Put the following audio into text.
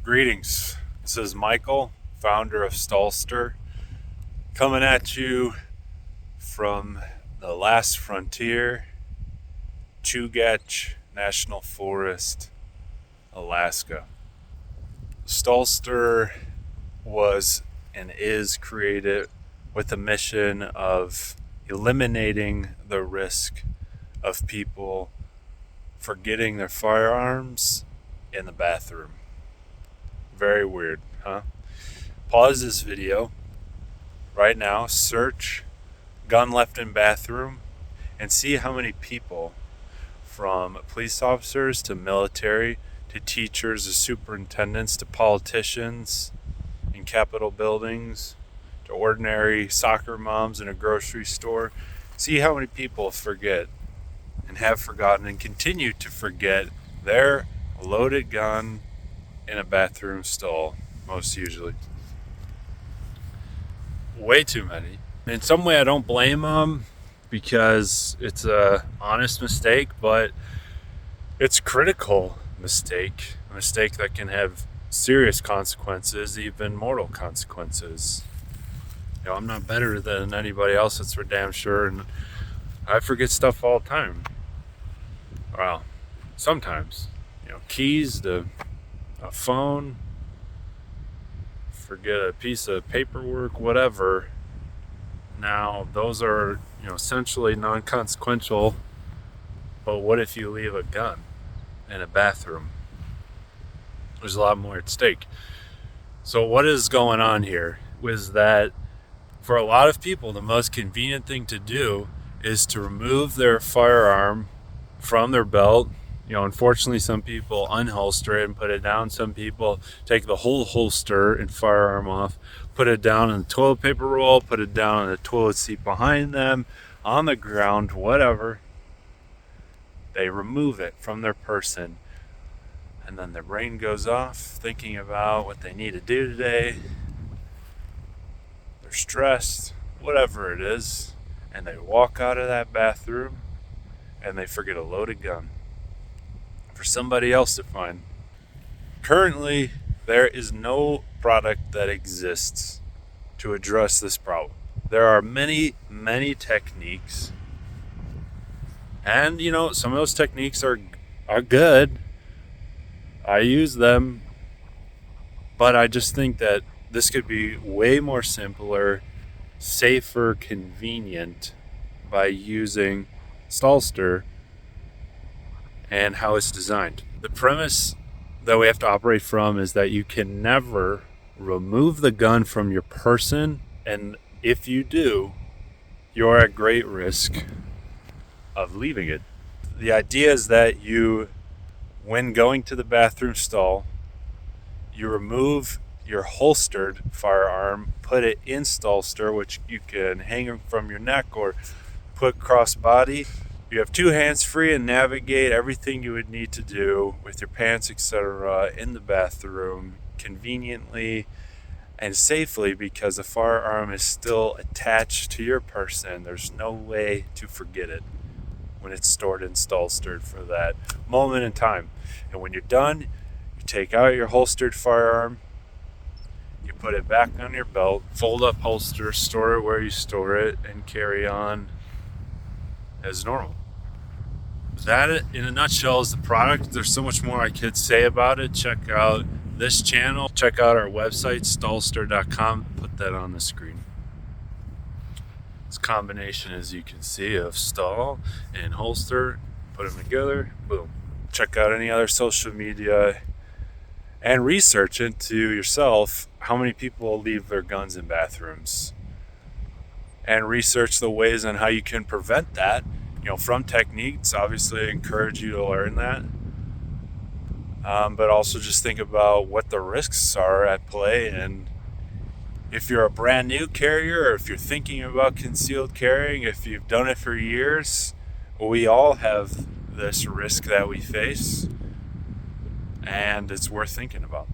Greetings. This is Michael, founder of Stallster, coming at you from the last frontier, Chugach National Forest, Alaska. Stallster was and is created with the mission of eliminating the risk of people forgetting their firearms in the bathroom. Very weird, huh? Pause this video right now, search gun left in bathroom, and see how many people, from police officers to military to teachers to superintendents to politicians in Capitol buildings to ordinary soccer moms in a grocery store, see how many people forget and have forgotten and continue to forget their loaded gun in a bathroom stall, most usually. Way too many. In some way, I don't blame them because it's a honest mistake, but it's a critical mistake, a mistake that can have serious consequences, even mortal consequences. I'm not better than anybody else, that's for damn sure, and I forget stuff all the time. Well, sometimes, keys to a phone, forget a piece of paperwork, whatever. Now, those are, essentially non-consequential, but what if you leave a gun in a bathroom? There's a lot more at stake. So what is going on here was that for a lot of people, the most convenient thing to do is to remove their firearm from their belt. Unfortunately, some people unholster it and put it down. Some people take the whole holster and firearm off, put it down in the toilet paper roll, put it down on the toilet seat behind them, on the ground, whatever. They remove it from their person, and then their brain goes off thinking about what they need to do today. They're stressed, whatever it is, and they walk out of that bathroom and they forget a loaded gun for somebody else to find. Currently, there is no product that exists to address this problem. There are many, many techniques, and some of those techniques are good. I use them, but I just think that this could be way more simpler, safer, convenient by using Stallster and how it's designed. The premise that we have to operate from is that you can never remove the gun from your person, and if you do, you're at great risk of leaving it. The idea is that you, when going to the bathroom stall, you remove your holstered firearm, put it in Stallster, which you can hang from your neck or put cross body. You have two hands free and navigate everything you would need to do with your pants, etc., in the bathroom conveniently and safely, because the firearm is still attached to your person. There's no way to forget it when it's stored in Stallster for that moment in time. And when you're done, you take out your holstered firearm, you put it back on your belt, fold up holster, store it where you store it, and carry on as normal. That, in a nutshell, is the product. There's so much more I could say about it. Check out this channel. Check out our website, stallster.com. Put that on the screen. This combination, as you can see, of stall and holster. Put them together. Boom. Check out any other social media and research into yourself how many people leave their guns in bathrooms. And research the ways on how you can prevent that. From techniques, obviously I encourage you to learn that. But also just think about what the risks are at play. And if you're a brand new carrier, or if you're thinking about concealed carrying, if you've done it for years, we all have this risk that we face. And it's worth thinking about.